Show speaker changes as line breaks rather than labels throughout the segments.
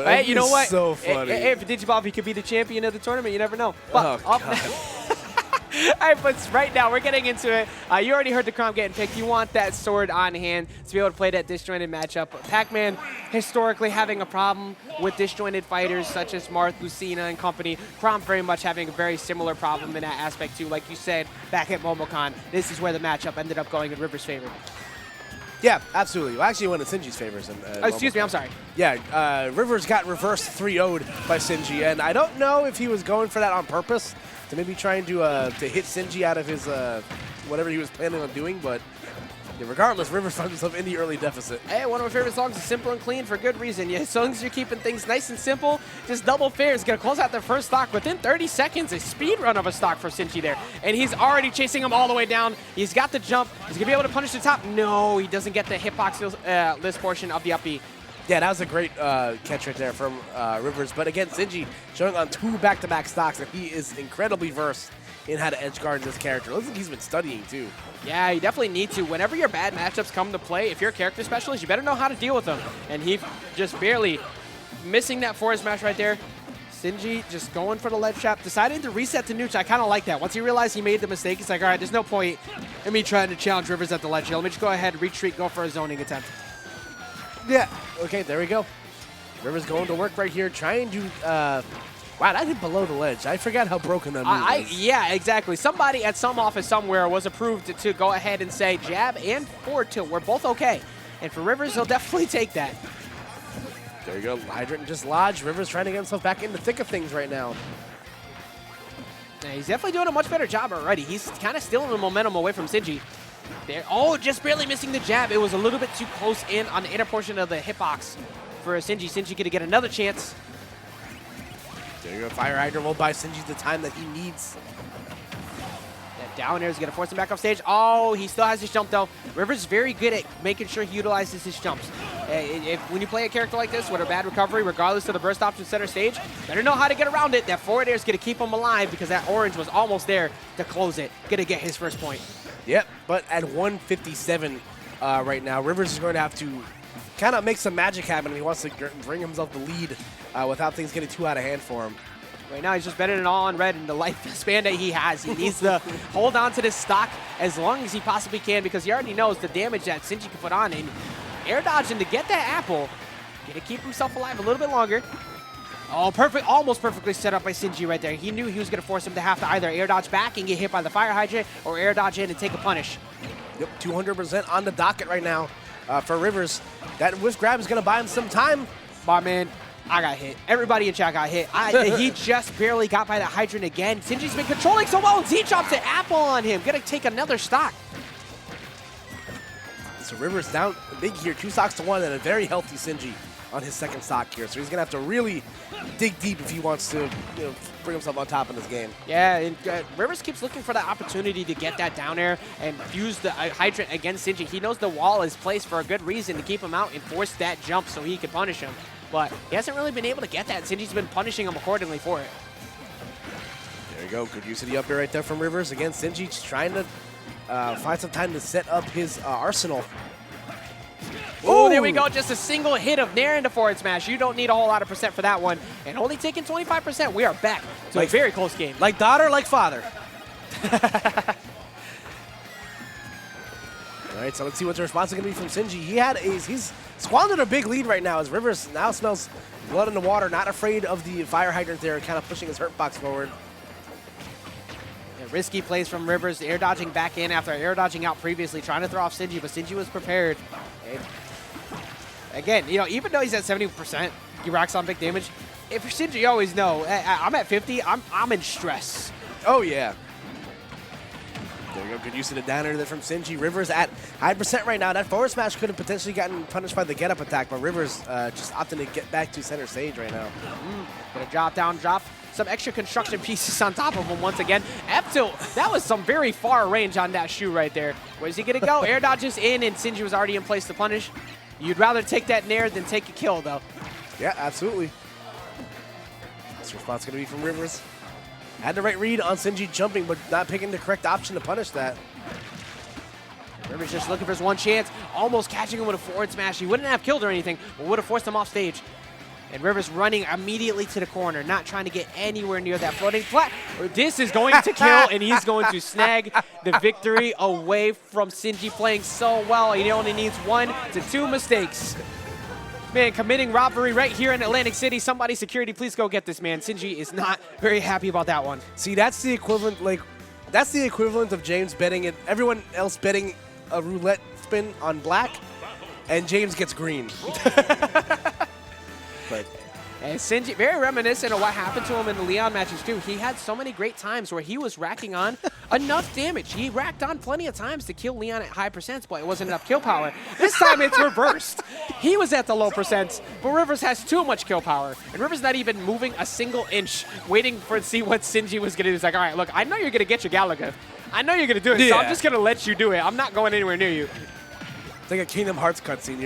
Hey, you know what?
So funny.
If Digiball, he could be the champion of the tournament. You never know. But
Oh,
up all right, but right now we're getting into it. You already heard the Chrom getting picked. You want that sword on hand to be able to play that disjointed matchup. Pac-Man historically having a problem with disjointed fighters such as Marth, Lucina, and company. Chrom very much having a very similar problem in that aspect too. Like you said back at MomoCon, this is where the matchup ended up going in Rivers' favor.
Yeah, absolutely. Well, actually, one of Sinji's favors.
Excuse me, I'm sorry.
Yeah, Rivers got reverse 3-0'd by Sinji, and I don't know if he was going for that on purpose, to maybe trying to hit Sinji out of his whatever he was planning on doing, but regardless, Rivers finds himself in the early deficit.
Hey, one of my favorite songs is Simple and Clean for good reason. Yeah, as long as you're keeping things nice and simple, just double fair is going to close out their first stock within 30 seconds. A speed run of a stock for Sinji there. And he's already chasing him all the way down. He's got the jump. He's going to be able to punish the top. No, he doesn't get the hitbox list portion of the up B.
Yeah, that was a great catch right there from Rivers. But again, Sinji showing on 2 back-to-back stocks that he is incredibly versed in how to edge guard this character. Looks like he's been studying too.
Yeah, you definitely need to. Whenever your bad matchups come to play, if you're a character specialist, you better know how to deal with them. And he just barely missing that forward smash right there. Sinji just going for the ledge trap, deciding to reset to neutral. I kind of like that. Once he realized he made the mistake, he's like, all right, there's no point in me trying to challenge Rivers at the ledge. Let me just go ahead, retreat, go for a zoning attempt.
Yeah, okay, there we go. Rivers going to work right here, trying to, wow, that hit below the ledge. I forgot how broken that move is.
Yeah, exactly. Somebody at some office somewhere was approved to go ahead and say jab and forward tilt. We're both okay. And for Rivers, he'll definitely take that.
There you go, Hydrant just lodged. Rivers trying to get himself back in the thick of things right now.
Yeah, he's definitely doing a much better job already. He's kind of stealing the momentum away from Sinji. There. Oh, just barely missing the jab. It was a little bit too close in on the inner portion of the hitbox for Sinji. Sinji going to get another chance.
There you go. Fire Hydrant will buy Sinji the time that he needs.
That down air is going to force him back off stage. Oh, he still has his jump, though. Rivers is very good at making sure he utilizes his jumps. When you play a character like this with a bad recovery, regardless of the burst option center stage, better know how to get around it. That forward air is going to keep him alive because that orange was almost there to close it. Going to get his first point.
Yep, but at 157 right now, Rivers is going to have to kind of make some magic happen if he wants to bring himself the lead without things getting too out of hand for him.
Right now, he's just better than all on red in the life span that he has. He needs to hold on to this stock as long as he possibly can because he already knows the damage that Sinji can put on. And air dodging to get that apple, going to keep himself alive a little bit longer. Oh, perfect. Almost perfectly set up by Sinji right there. He knew he was going to force him to have to either air dodge back and get hit by the fire hydrant or air dodge in and take a punish.
Yep, 200% on the docket right now for Rivers. That whiff grab is going to buy him some time.
My man, I got hit. Everybody in chat got hit. He just barely got by the hydrant again. Sinji's been controlling so well. Z drops the apple on him. Going to take another stock.
So Rivers down big here, 2 stocks to 1, and a very healthy Sinji on his second stock here. So he's going to have to really dig deep if he wants to bring himself on top in this game.
Yeah, and Rivers keeps looking for that opportunity to get that down air and fuse the hydrant against Sinji. He knows the wall is placed for a good reason to keep him out and force that jump so he can punish him. But he hasn't really been able to get that. Sinji's been punishing him accordingly for it.
There you go. Good use of the up air right there from Rivers. Again, Sinji just trying to find some time to set up his arsenal.
Oh, there we go. Just a single hit of Nair into forward smash. You don't need a whole lot of percent for that one. And only taking 25%. We are back to a very close game.
Like daughter, like father. All right, so let's see what the response is going to be from Sinji. He's squandered a big lead right now as Rivers now smells blood in the water, not afraid of the fire hydrant there, kind of pushing his hurt box forward.
Yeah, risky plays from Rivers, air dodging back in after air dodging out previously, trying to throw off Sinji, but Sinji was prepared. And again, even though he's at 70%, he racks on big damage. If you're Sinji, you always know, I'm at 50, I'm in stress.
Oh, yeah. There you go. Good use of the downer there from Sinji. Rivers at high percent right now. That forward smash could have potentially gotten punished by the get-up attack, but Rivers just opting to get back to center stage right now.
Gonna drop some extra construction pieces on top of him once again. F-tilt, that was some very far range on that shoe right there. Where's he gonna go? Air dodges in, and Sinji was already in place to punish. You'd rather take that Nair than take a kill, though.
Yeah, absolutely. This response gonna be from Rivers. Had the right read on Sinji jumping, but not picking the correct option to punish that.
Rivers just looking for his one chance, almost catching him with a forward smash. He wouldn't have killed or anything, but would have forced him off stage. And Rivers running immediately to the corner, not trying to get anywhere near that floating flat. This is going to kill, and he's going to snag the victory away from Sinji, playing so well. He only needs 1 to 2 mistakes. Man, committing robbery right here in Atlantic City. Somebody security, please go get this man. Sinji is not very happy about that one.
See, that's the equivalent, that's the equivalent of James betting it. Everyone else betting a roulette spin on black, and James gets green. But
and Sinji, very reminiscent of what happened to him in the Leon matches too. He had so many great times where he was racking on enough damage. He racked on plenty of times to kill Leon at high percents, but it wasn't enough kill power. This time it's reversed. He was at the low percents, but Rivers has too much kill power. And Rivers not even moving a single inch, waiting to see what Sinji was going to do. He's like, all right, look, I know you're going to get your Galaga. I know you're going to do it, so I'm just going to let you do it. I'm not going anywhere near you.
It's like a Kingdom Hearts cutscene.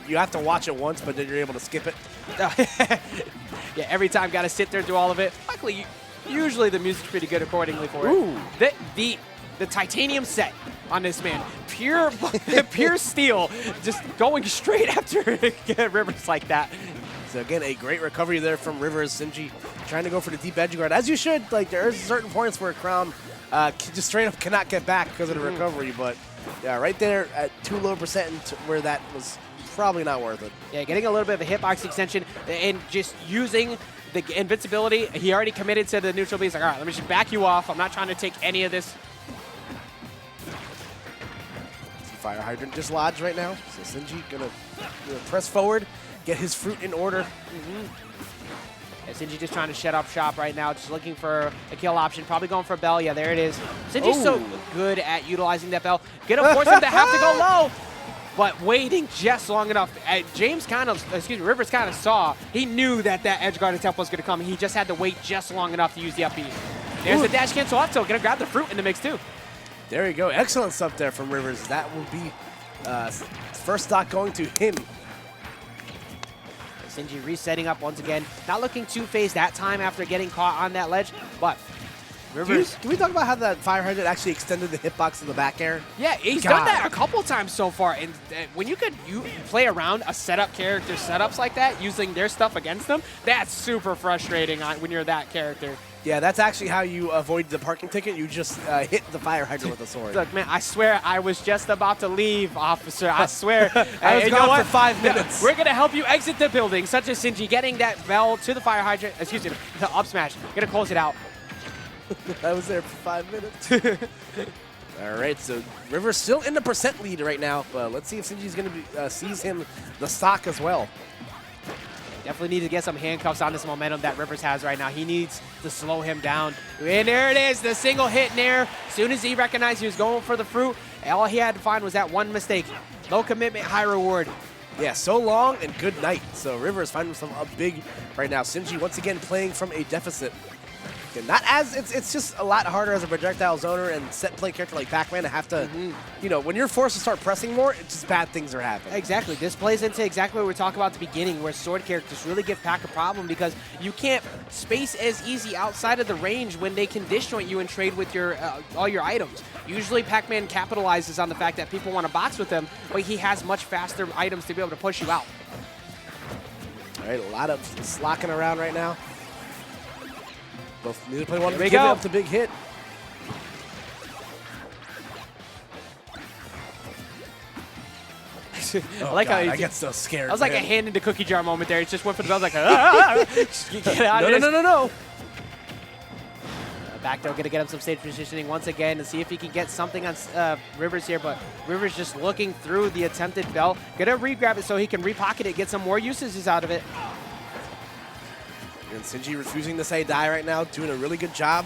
You have to watch it once, but then you're able to skip it.
Yeah, every time got to sit there and do all of it. Luckily, usually the music's pretty good accordingly for it.
Ooh.
The titanium set on this man, pure steel, just going straight after Rivers like that.
So again, a great recovery there from Rivers. Sinji trying to go for the deep edge guard, as you should. Like, there's certain points where Chrom just straight up cannot get back because of the recovery, but yeah, right there at too low percent where that was probably not worth it.
Yeah, getting a little bit of a hitbox extension and just using the invincibility. He already committed to the neutral B. He's like, all right, let me just back you off. I'm not trying to take any of this.
Fire hydrant dislodged right now. So Sinji gonna press forward, get his fruit in order.
Yeah, Sinji just trying to shut up shop right now, just looking for a kill option. Probably going for a bell. Yeah, there it is. Sinji's so good at utilizing that bell. Gonna force him to have to go low, but waiting just long enough. Rivers kind of saw. He knew that edge guard attempt was gonna come. He just had to wait just long enough to use the up B. There's the dash cancel off tilt. Gonna grab the fruit in the mix too.
There you go. Excellent stuff there from Rivers. That will be first stock going to him.
Sinji resetting up once again. Not looking too phased that time after getting caught on that ledge, but Rivers.
Can we talk about how that fire hydrant actually extended the hitbox in the back air?
Yeah, he's done that a couple times so far. And when you play around a setup character setups like that, using their stuff against them, that's super frustrating when you're that character.
Yeah, that's actually how you avoid the parking ticket. You just hit the fire hydrant with a sword.
Look, man, I swear I was just about to leave, officer. I swear.
I was gone for 5 minutes.
We're going to help you exit the building, such as Sinji getting that bell to the fire hydrant. Excuse me, the up smash. Going to close it out.
I was there for 5 minutes. All right, so Rivers still in the percent lead right now, but let's see if Sinji's going to seize him the stock as well.
Definitely need to get some handcuffs on this momentum that Rivers has right now. He needs to slow him down. And there it is, the single hit in there. As soon as he recognized he was going for the fruit, all he had to find was that one mistake. Low commitment, high reward.
Yeah, so long and good night. So Rivers finding himself up big right now. Sinji once again playing from a deficit. And not as it's just a lot harder as a projectile zoner and set play character like Pac-Man to have to, when you're forced to start pressing more, it's just bad things are happening.
Exactly. This plays into exactly what we were talking about at the beginning, where sword characters really give Pac a problem because you can't space as easy outside of the range when they can disjoint you and trade with your all your items. Usually Pac-Man capitalizes on the fact that people want to box with him, but he has much faster items to be able to push you out.
All right, a lot of slocking around right now. Both neither player wanted to
give
it up the big hit.
I like
God,
how
I get so scared.
That was like a hand in the cookie jar moment there. He just went for the bell like, get out of this.
No.
Back throw, going to get him some stage positioning once again and see if he can get something on Rivers here, but Rivers just looking through the attempted bell. Going to re-grab it so he can re-pocket it, get some more usages out of it.
And Sinji refusing to say die right now, doing a really good job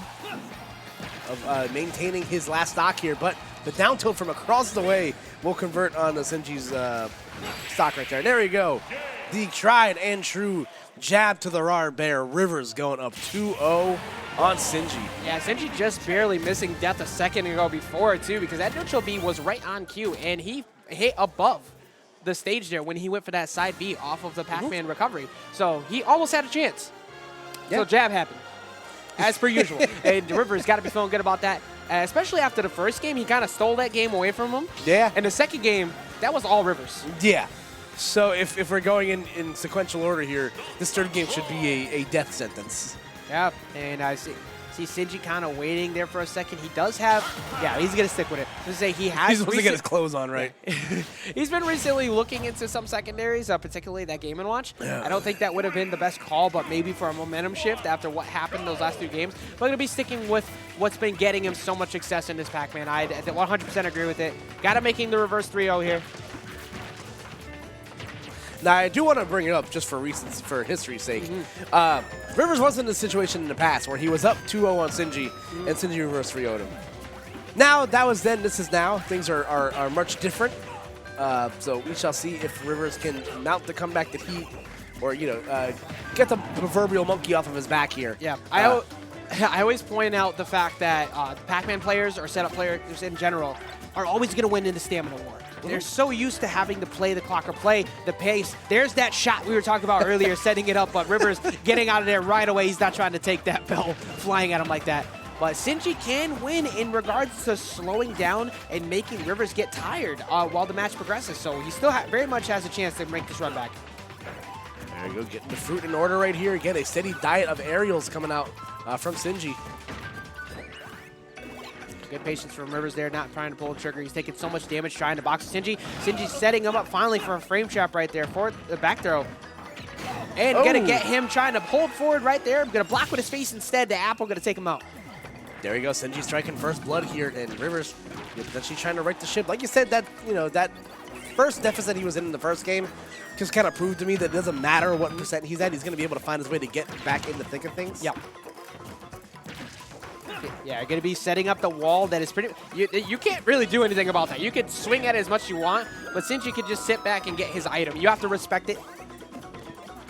of maintaining his last stock here, but the down tilt from across the way will convert on the Sinji's stock right there. There we go. The tried and true jab to the raw bear. Rivers going up 2-0 on Sinji.
Yeah, Sinji just barely missing death a second ago before, too, because that neutral B was right on cue, and he hit above the stage there when he went for that side B off of the Pac-Man recovery. So he almost had a chance. Yeah. So jab happened, as per usual. And Rivers got to be feeling good about that, especially after the first game. He kind of stole that game away from him.
Yeah.
And the second game, that was all Rivers.
Yeah. So if we're going in sequential order here, this third game should be a death sentence.
Yeah, and I see Sinji kind of waiting there for a second. He does have, yeah, he's going to stick with it. Let's say he has.
He's supposed to get his clothes on, right?
He's been recently looking into some secondaries, particularly that Game & Watch. Yeah. I don't think that would have been the best call, but maybe for a momentum shift after what happened those last 2 games. But I'm going to be sticking with what's been getting him so much success in this Pac-Man. I 100% agree with it. Got him making the reverse 3-0 here.
Now, I do want to bring it up just for history's sake. Rivers was in a situation in the past where he was up 2-0 on Sinji, and Sinji reverse 3-0'd him. Now, that was then, this is now. Things are much different. So we shall see if Rivers can mount the comeback that he, or, get the proverbial monkey off of his back here.
Yeah, I always point out the fact that Pac-Man players or setup players in general are always going to win in the stamina war. They're so used to having to play the clock or play the pace. There's that shot we were talking about earlier, setting it up, but Rivers getting out of there right away. He's not trying to take that bell flying at him like that. But Sinji can win in regards to slowing down and making Rivers get tired while the match progresses. So he still very much has a chance to make this run back.
There you go, getting the fruit in order right here. Again, a steady diet of aerials coming out from Sinji.
Good patience from Rivers there, not trying to pull the trigger. He's taking so much damage trying to box Sinji. Sinji's setting him up finally for a frame trap right there for the back throw. And gonna get him trying to hold forward right there. Gonna block with his face instead. The apple gonna take him out.
There you go, Sinji striking first blood here, and Rivers potentially trying to right the ship. Like you said, that that first deficit he was in the first game just kind of proved to me that it doesn't matter what percent he's at. He's gonna be able to find his way to get back in the thick of things.
Yep. Yeah, you're going to be setting up the wall that is pretty... You can't really do anything about that. You can swing at it as much as you want, but Sinji can just sit back and get his item. You have to respect it.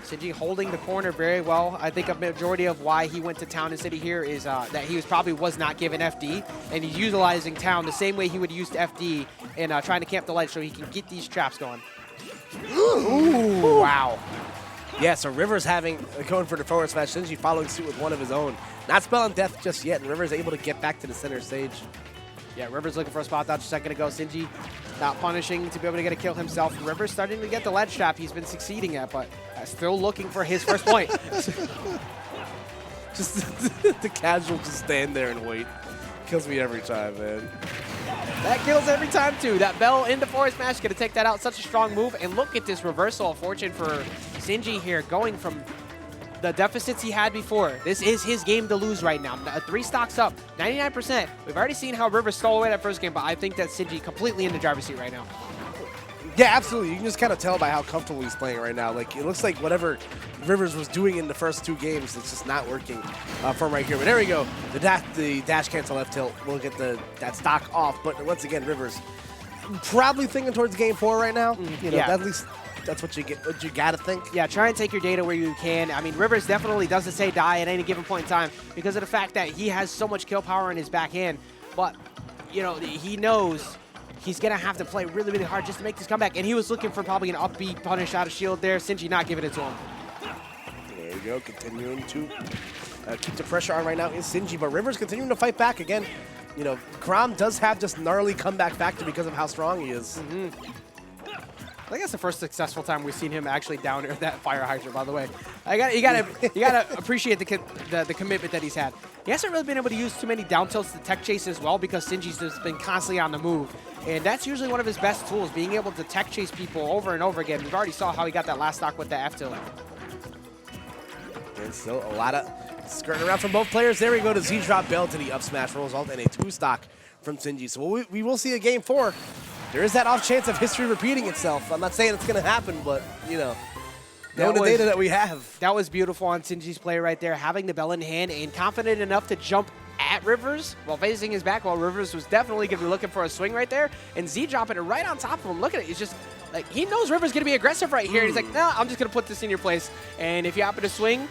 Sinji holding the corner very well. I think a majority of why he went to Town and City here is that he probably was not given FD, and he's utilizing Town the same way he would use FD and trying to camp the light so he can get these traps going. Ooh, wow.
Yeah, so Rivers going for the forward smash, Sinji following suit with one of his own. Not spelling death just yet, and Rivers able to get back to the center stage.
Yeah, Rivers looking for a spot dodge a second ago. Sinji not punishing to be able to get a kill himself. Rivers starting to get the ledge trap he's been succeeding at, but still looking for his first point.
Just the casual just stand there and wait. Kills me every time, man.
That kills every time, too. That bell into forward smash, going to take that out. Such a strong move. And look at this reversal of fortune for Sinji here, going from the deficits he had before. This is his game to lose right now. 3 stocks up, 99%. We've already seen how Rivers stole away that first game, but I think that Sinji completely in the driver's seat right now.
Yeah, absolutely. You can just kind of tell by how comfortable he's playing right now. Like, it looks like whatever Rivers was doing in the first 2 games, it's just not working for him right here. But there we go. The dash cancel left tilt will get that stock off. But once again, Rivers probably thinking towards game 4 right now. At least that's what you got to think.
Yeah, try and take your data where you can. I mean, Rivers definitely doesn't say die at any given point in time because of the fact that he has so much kill power in his backhand. But, he knows he's going to have to play really, really hard just to make this comeback. And he was looking for probably an upbeat punish out of shield there. Sinji not giving it to him.
There you go, continuing to keep the pressure on right now is Sinji. But Rivers continuing to fight back again. Chrom does have this gnarly comeback factor because of how strong he is.
I think that's the first successful time we've seen him actually down air that fire hydrant, by the way. You gotta appreciate the commitment that he's had. He hasn't really been able to use too many down tilts to tech chase as well because Sinji's just been constantly on the move. And that's usually one of his best tools, being able to tech chase people over and over again. We've already saw how he got that last stock with the F tilt.
And still a lot of skirting around from both players. There we go to Z-drop bail to the up smash rolls alt and a 2 stock from Sinji. So we will see a game 4. There is that off chance of history repeating itself. I'm not saying it's going to happen, but, knowing the data that we have.
That was beautiful on Sinji's play right there, having the bell in hand and confident enough to jump at Rivers while facing his back, while Rivers was definitely going to be looking for a swing right there, and Z dropping it right on top of him. Look at it. It's just like he knows Rivers going to be aggressive right here. And he's like, no, I'm just going to put this in your place. And if you happen to swing,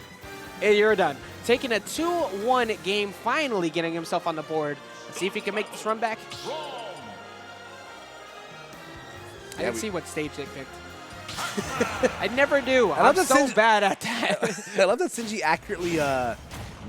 you're done. Taking a 2-1 game, finally getting himself on the board. Let's see if he can make this run back. I didn't see what stage they picked. I never do. I'm so bad at that.
I love that Sinji accurately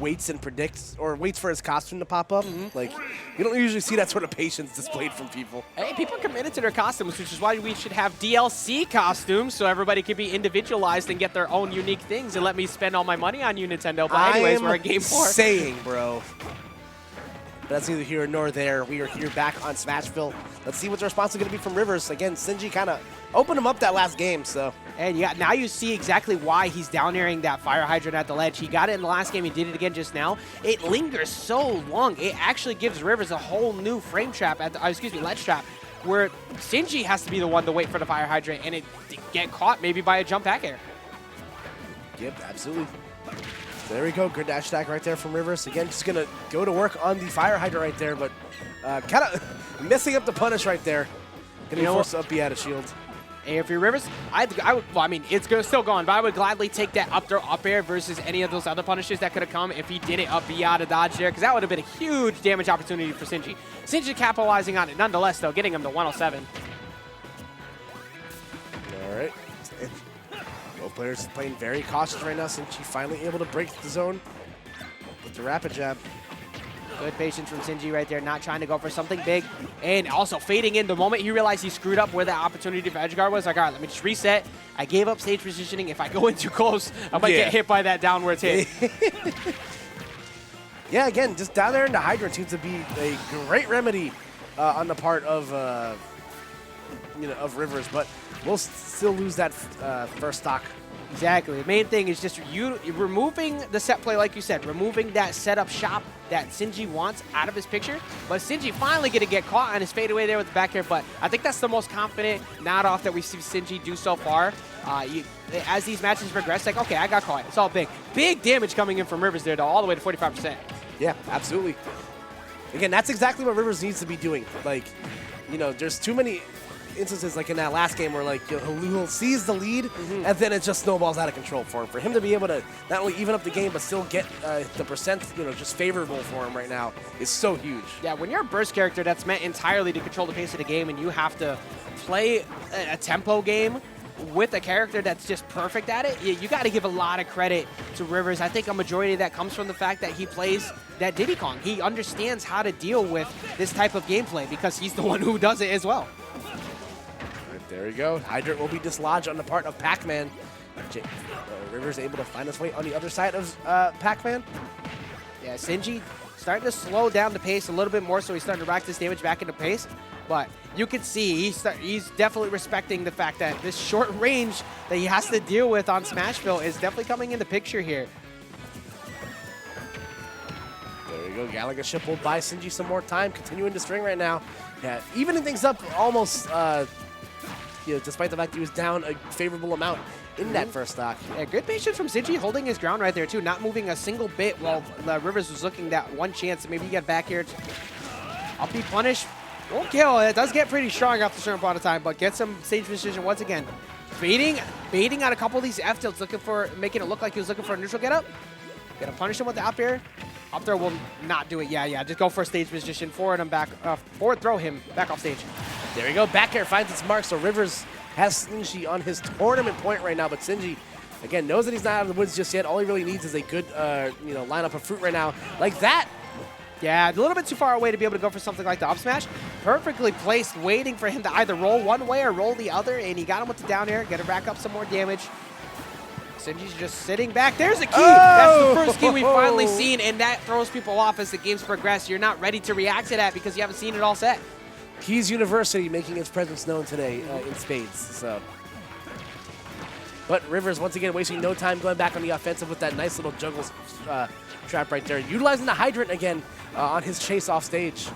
waits and predicts, or waits for his costume to pop up. Like, you don't usually see that sort of patience displayed from people.
Hey, people are committed to their costumes, which is why we should have DLC costumes so everybody can be individualized and get their own unique things and let me spend all my money on you, Nintendo. But anyways, we're at Game 4.
Saying, bro. But that's neither here nor there. We are here back on Smashville. Let's see what the response is going to be from Rivers. Again, Sinji kind of opened him up that last game, so.
And yeah, now you see exactly why he's down airing that fire hydrant at the ledge. He got it in the last game. He did it again just now. It lingers so long. It actually gives Rivers a whole new frame trap at the, ledge trap, where Sinji has to be the one to wait for the fire hydrant and it get caught maybe by a jump back air.
Yep, absolutely. There we go. Good dash attack right there from Rivers. Again, just going to go to work on the fire hydrant right there, but kind of messing up the punish right there. Going to force up B out of shield.
And if you're Rivers, I would, well, I mean, it's still going, but I would gladly take that up throw up air versus any of those other punishes that could have come if he didn't up B out of dodge there, because that would have been a huge damage opportunity for Sinji. Sinji capitalizing on it nonetheless, though, getting him to 107.
All right. Both players playing very cautious right now. Sinji finally able to break the zone with the rapid jab.
Good patience from Sinji right there, not trying to go for something big. And also fading in the moment he realized he screwed up where that opportunity for edge guard was. Like, all right, let me just reset. I gave up stage positioning. If I go in too close, I might get hit by that downwards hit.
Yeah, again, just down there in the hydrant seems to be a great remedy on the part of, of Rivers, but we'll still lose that first stock.
Exactly. The main thing is just you removing the set play, like you said, removing that setup shop that Sinji wants out of his picture. But Sinji finally going to get caught on his fadeaway there with the back air. But I think that's the most confident nod off that we've seen Sinji do so far. As these matches progress, like, okay, I got caught. It's all big. Big damage coming in from Rivers there, though, all the way to 45%.
Yeah, absolutely. Again, that's exactly what Rivers needs to be doing. Like, there's too many instances like in that last game where like he'll seize the lead and then it just snowballs out of control for him. For him to be able to not only even up the game but still get the percent just favorable for him right now is so huge.
Yeah, when you're a burst character that's meant entirely to control the pace of the game and you have to play a tempo game with a character that's just perfect at it, you got to give a lot of credit to Rivers. I think a majority of that comes from the fact that he plays that Diddy Kong. He understands how to deal with this type of gameplay because he's the one who does it as well.
There we go. Hydrant will be dislodged on the part of Pac-Man. Rivers able to find his way on the other side of Pac-Man.
Yeah, Sinji starting to slow down the pace a little bit more, so he's starting to rack this damage back into pace. But you can see he's definitely respecting the fact that this short range that he has to deal with on Smashville is definitely coming into picture here.
There we go. Gallagher ship will buy Sinji some more time, continuing to string right now. Yeah, evening things up almost. Despite the fact he was down a favorable amount in that first stock.
Yeah, good patience from Sinji, holding his ground right there, too, not moving a single bit while Rivers was looking that one chance to maybe get back here. Up be punished. Won't kill. It does get pretty strong after a certain point of time, but get some stage position once again. Baiting on a couple of these F tilts, making it look like he was looking for a neutral get up. Gonna punish him with the up air. Up there will not do it. Yeah. Just go for a stage position. Forward throw him back off stage.
There we go. Back air finds its mark. So Rivers has Sinji on his tournament point right now. But Sinji, again, knows that he's not out of the woods just yet. All he really needs is a good, lineup of fruit right now. Like that.
Yeah, a little bit too far away to be able to go for something like the up smash. Perfectly placed, waiting for him to either roll one way or roll the other. And he got him with the down air. Got to rack up some more damage. Sinji's just sitting back. There's the key. Oh! That's the first key we've finally seen, and that throws people off as the games progress. You're not ready to react to that because you haven't seen it all set.
Keys University making its presence known today in spades. So, but Rivers once again wasting no time going back on the offensive with that nice little juggle trap right there, utilizing the hydrant again on his chase off stage.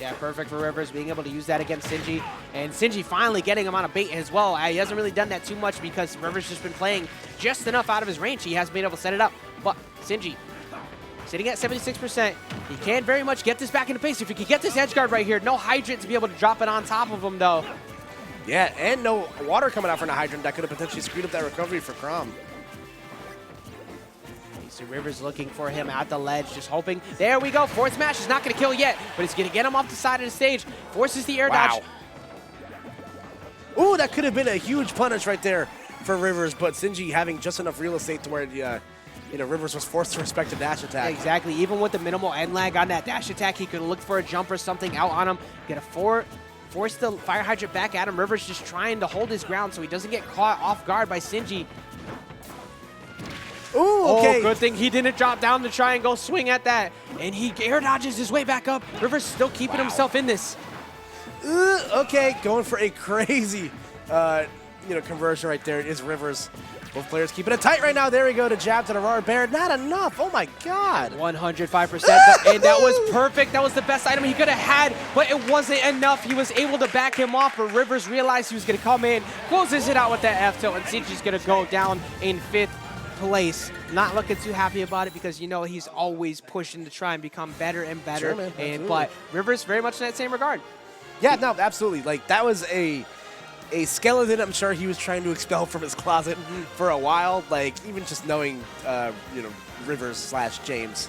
Yeah, perfect for Rivers, being able to use that against Sinji. And Sinji finally getting him on a bait as well. He hasn't really done that too much because Rivers just been playing just enough out of his range. He hasn't been able to set it up. But Sinji sitting at 76%. He can very much get this back into pace. If he could get this edge guard right here, no hydrant to be able to drop it on top of him, though.
Yeah, and no water coming out from the hydrant. That could have potentially screwed up that recovery for Chrom.
So Rivers looking for him at the ledge, just hoping. There we go. Forward smash is not going to kill yet, but it's going to get him off the side of the stage. Forces the air dodge.
Ooh, that could have been a huge punish right there for Rivers, but Sinji having just enough real estate to where you know, Rivers was forced to respect the dash attack.
Exactly. Even with the minimal end lag on that dash attack, he could look for a jump or something out on him, get a force the fire hydrant back at him. Rivers just trying to hold his ground so he doesn't get caught off guard by Sinji.
Ooh, okay.
Oh, good thing he didn't drop down to try and go swing at that. And he air dodges his way back up. Rivers still keeping himself in this.
Okay, going for a crazy, you know, conversion right there is Rivers. Both players keeping it tight right now. There we go to jab to the Aurora Bear. Not enough. Oh my God.
105%. And that was perfect. That was the best item he could have had, but it wasn't enough. He was able to back him off, but Rivers realized he was going to come in, closes it out with that F tilt, and Sinji's going to go down in 5th place. Not looking too happy about it because, you know, he's always pushing to try and become better and better.
Sure, man,
But Rivers very much in that same regard.
Yeah, no, absolutely. Like, that was a skeleton I'm sure he was trying to expel from his closet for a while. Like, even just knowing, you know, Rivers / James,